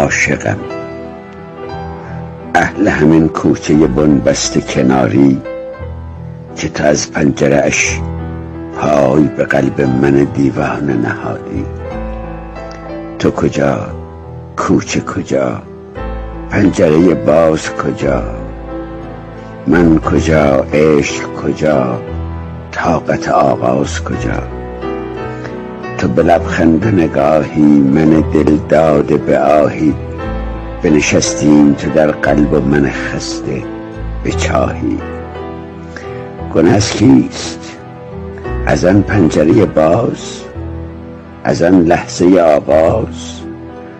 عاشقم، اهل همین کوچه بنبست کناری که تو از پنجره اش پای به قلب من دیوانه نهادی. تو کجا؟ کوچه کجا؟ پنجره باز کجا؟ من کجا؟ عشق کجا؟ طاقت آغاز کجا؟ تو به لبخند نگاهی، من دل داده به آهی، بنشستیم تو در قلب و من خسته به چاهی. گنه از کیست؟ از آن پنجره باز، از آن لحظه آغاز،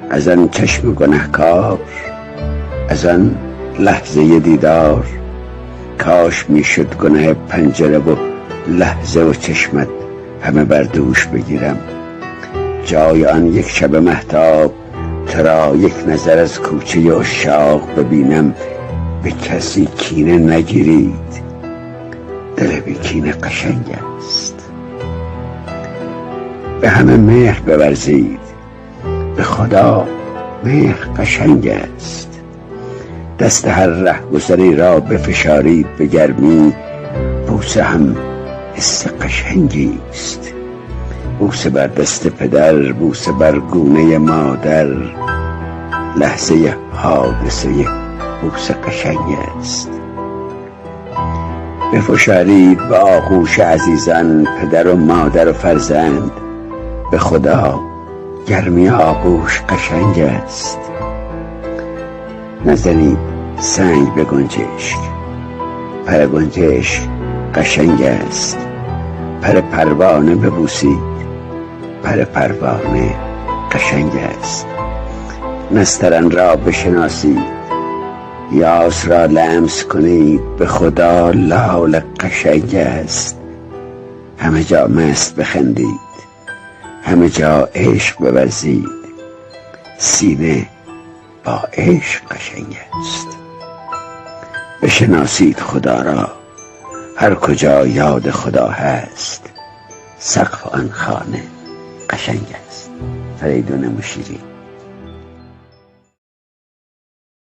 از آن چشم گنهکار، از آن لحظه دیدار. کاش میشد گناه پنجره و لحظه و چشمت همه بر دوش بگیرم. جای آن یک شب مهتاب ترا یک نظر از کوچه عشاق ببینم. به کسی کینه نگیرید، دل بی کینه قشنگ است. به همه مهر بورزید، به خدا مهر قشنگ است. دست هر رهگذری را بفشارید به گرمی، بوسه هم حس قشنگی است. بوسه بر دست پدر، بوسه بر گونه مادر، لحظه حادثه بوسه قشنگ است. بفشارید به آغوش عزیزان، پدر و مادر و فرزند. به خدا گرمی آغوش قشنگ است. نزنید سنگ به گنجشک، پر گنجشک قشنگ است. پر پروانه ببوسید، پر پروانه قشنگ است. نسترن را بشناسید، یاس را لمس کنید، به خدا لال قشنگ است. همه جا مست بخندید، همه جا عشق بورزید. سینه با عشق قشنگ است. بشناسید خدا را، هر کجا یاد خدا هست. سقف آن خانه قشنگ است. فریدون مشیری.